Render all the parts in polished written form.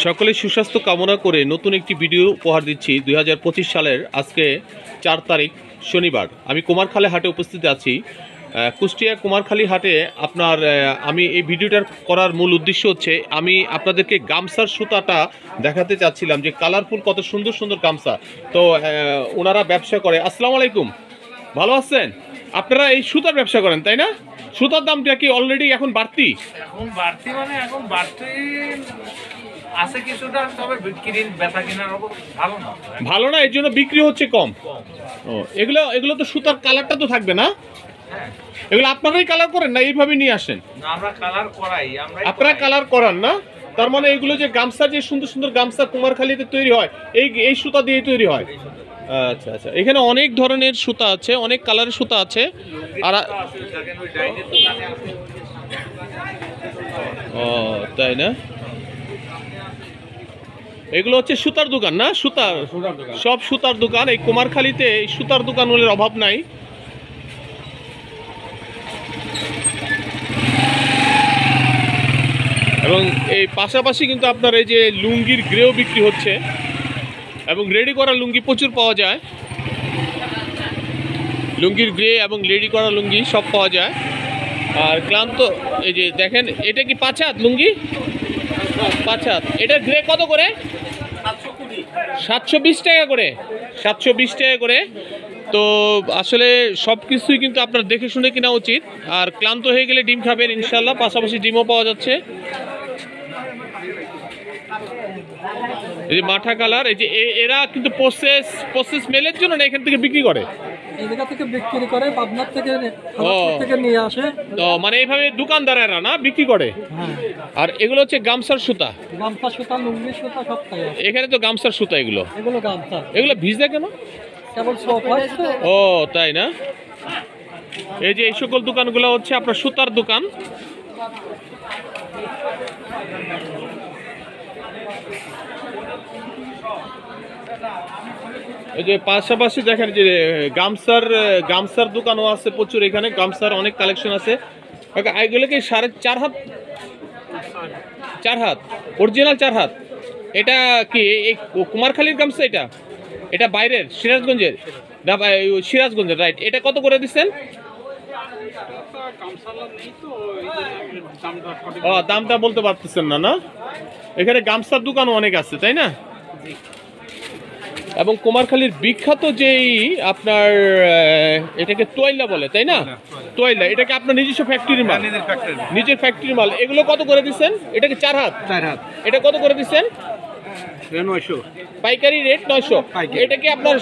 সকলে সুস্বাস্থ্য কামনা করে নতুন একটি ভিডিও উপহার দিচ্ছি। 2025 সালের আজকে 4 তারিখ শনিবার। আমি কুমারখালী হাটে উপস্থিত আছি। কুষ্টিয়া কুমারখালী হাটে আপনার আমি এই ভিডিওটার করার মূল উদ্দেশ্য হচ্ছে আমি আপনাদেরকে গামছার সুতাটা দেখাতে চাচ্ছিলাম যে কালারফুল কত সুন্দর সুন্দর গামছা। তো ওনারা ব্যবসা করে। আসসালামু আলাইকুম, ভালো আছেন? আপনারা এই সুতার ব্যবসা করেন তাই না? সুতার দামটা কি অলরেডি এখন বাড়তি? এখন বাড়তি মানে এখন বাড়তি আছে কিছুটা, তবে বিক্রি বেচা কেনার ভালো না। ভালো না, এর জন্য বিক্রি হচ্ছে কম। ও, এগুলো তো সুতার কালারটা তো থাকবে না? হ্যাঁ, এগুলো আপনারাই কালার করেন না এইভাবে নিয়ে আসেন? না, আমরা কালার করাই। আপনারা কালার করান না? তার মানে এগুলো যে গামছা, যে সুন্দর সুন্দর গামছা কুমারখালীতে তৈরি হয় এই সুতা দিয়ে তৈরি হয়? আচ্ছা আচ্ছা, এখানে অনেক ধরনের সুতা আছে, অনেক কালারের সুতা আছে। আর ও তাই না, এগুলো হচ্ছে সুতার দোকান না? সুতার সব সুতার দোকান। এই কুমারখালীতে এই সুতার দোকানগুলোর অভাব নাই। এবং এই পাশাপাশি কিন্তু আপনার এই যে লুঙ্গির গ্রেও বিক্রি হচ্ছে এবং রেডি করা লুঙ্গি প্রচুর পাওয়া যায়। লুঙ্গির গ্রে এবং রেডি করা লুঙ্গি সব পাওয়া যায়। আর ক্লান্ত এই যে দেখেন, এটা কি 5 হাত লুঙ্গি? 5 হাত। এটা গ্রে কত করে? 720 টাকা করে। 720 টাকা করে। তো আসলে সব কিছুই কিন্তু আপনার দেখে শুনে কেনা উচিত। আর ক্লান্ত হয়ে গেলে ডিম খাবেন ইনশাল্লাহ, পাশাপাশি ডিমও পাওয়া যাচ্ছে। এই যে মাঠা কালার, এই যে এরা কিন্তু প্রসেস মেলের জন্য না, এখান থেকে বিক্রি করে, এই জায়গা থেকে বিক্রি করে, পাবনা থেকে নিয়ে আসে। তো মানে এইভাবে দোকানদারেরা না বিক্রি করে। আর এগুলো হচ্ছে গামছার সুতা, গামছা সুতা, লুঙ্গি সুতা সব থাকে এখানে। তো গামছার সুতা এগুলো গামছা। এগুলো ভিজে কেন? কেবল সব হয় তো। ও তাই না? এই যে এই সকল দোকানগুলো হচ্ছে আপনার সুতার দোকান। এই যে পাশাপাশি দেখেন যে গামছার দোকানও আছে প্রচুর। এখানে গামছার অনেক কালেকশন আছে। এগুলো কি 4.5 হাত? 4 হাত অরিজিনাল 4 হাত। এটা কি এই কুমারখালীর গামছা? এটা বাইরের সিরাজগঞ্জের? না সিরাজগঞ্জের, রাইট। এটা কত করে দিচ্ছেন? ও, দামটা বলতে পারতেছেন না? না, এখানে গামছার দোকানও অনেক আছে তাই না? এবং কুমারখালীর বিখ্যাত যেই আপনার এটাকে তোয়াইলা বলে তাই না? তোয়াইলা, এটাকে আপনার নিজস্ব ফ্যাক্টরির মাল? নিজের ফ্যাক্টরির মাল। এগুলো কত করে দিচ্ছেন? এটা কি 4 হাত? 4 হাত। এটা কত করে দিচ্ছেন? 900 পাইকারি রেট 900। এটা কি আপনার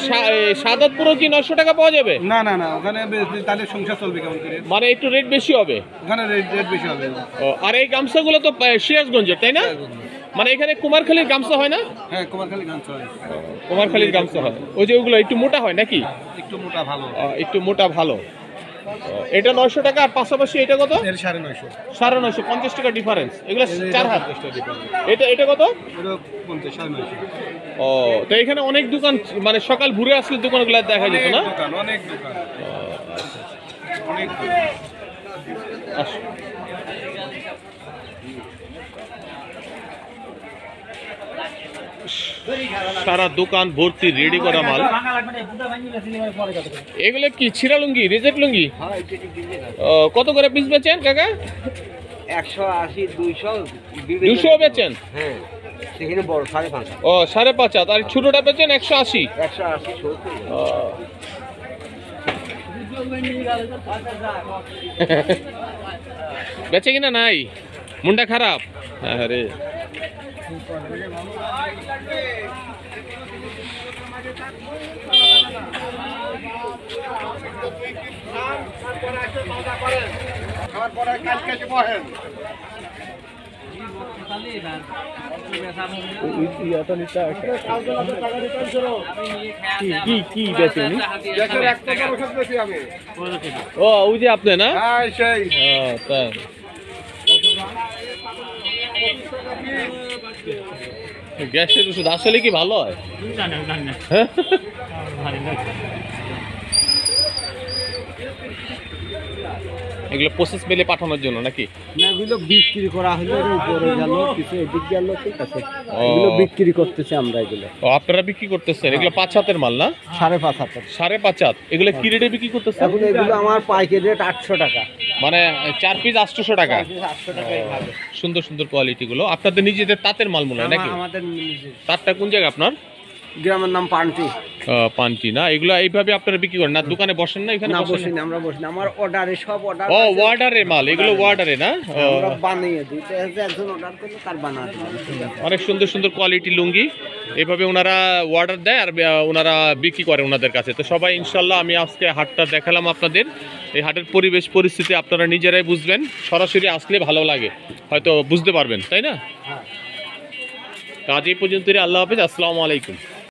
সাদাতপুরও কি 900 টাকা পাওয়া যাবে? না না না, ওখানে তাদের সংসার চলবে কেমন করে, মানে একটু রেট বেশি হবে ওখানে রেট বেশি হবে। আর এই গামছাগুলো তো সিরাজগঞ্জের তাই না? মানে এখানে কুমারখালীর গামছা হয় না? হ্যাঁ, কুমারখালী গামছা হয়। কুমারখালীর গামছা হয়। ওই যে ওগুলো একটু মোটা হয় নাকি? একটু মোটা ভালো। একটু মোটা ভালো। এটা 900 টাকা। আর পাশাপাশি এটা কত? 950। 950, 50 টাকা ডিফারেন্স। এগুলো 4 হাত। এটা কত? 950। ও, তো এখানে অনেক দোকান, মানে সকাল ঘুরে আসলে দোকানগুলো দেখা যেত না? অনেক দোকান। সারা দোকান ভর্তি রেডি করা মাল। এগুলো কি ছিঁড়া লুঙ্গি, রেজেট লুঙ্গি? কত করে পিস বেচেন কাকা? 180, 200 বেচেন? হ্যাঁ, সেখানে বড় 5.5। ও, 5.5 হাত। আর ছোটটা বেচেন 180? 180, 70। বেচে কিনা নাই? মুন্ডা খারাপ? আরে কি বেচে? ও, ওই যে আপনি না? তাই। গ্যাসের ওষুধ আসলে কি ভালো হয়? এগুলো প্রসেস মেলে পাঠানোর জন্য নাকি? না, এগুলো বিক্রি করা হলো, এর উপরে গেল কিছু, এদিক গেল, ঠিক আছে। ও। এগুলো বিক্রি করতেছি আমরা এগুলো। ও, আপনারা বিক্রি করতেছেন এগুলো 5 হাতের মাল না? 5.5 হাত। 5.5 হাত। এগুলো কি রেটে বিক্রি করতেছেন? এখন এগুলো আমার পাইকারি রেট 800 টাকা। মানে 4 পিস 800 টাকা। 800 টাকাই হবে। সুন্দর সুন্দর কোয়ালিটি গুলো। আপনাদের নিজেদের তাঁতের মাল মনে হয় নাকি? আমাদের নিজের। তাঁতটা কোন জায়গা আপনার? গ্রামের নাম পান্টি। পান্টি না? এগুলো এইভাবে আপনারা বিক্রি করেন না? দোকানে বসেন না? এখানে না, বসেন? বসিনি, আমরা বসিনি। আমার অর্ডারে সব অর্ডার। ও, ওয়ার্ডারে মাল এগুলো, ওয়ার্ডারে না? আমরা বানিয়ে দিই। তো একজন অর্ডার করলে তার বানা দিই। অনেক সুন্দর সুন্দর কোয়ালিটি লুঙ্গি এভাবে ওনারা অর্ডার দেয় আর ওনারা বিক্রি করে ওনাদের কাছে। তো সবাই ইনশাল্লাহ, আমি আজকে হাটটা দেখালাম আপনাদের। এই হাটের পরিবেশ পরিস্থিতি আপনারা নিজেরাই বুঝবেন, সরাসরি আসলে ভালো লাগে, হয়তো বুঝতে পারবেন, তাই না? আজ এই পর্যন্ত। আল্লাহ হাফেজ, আসসালামু আলাইকুম।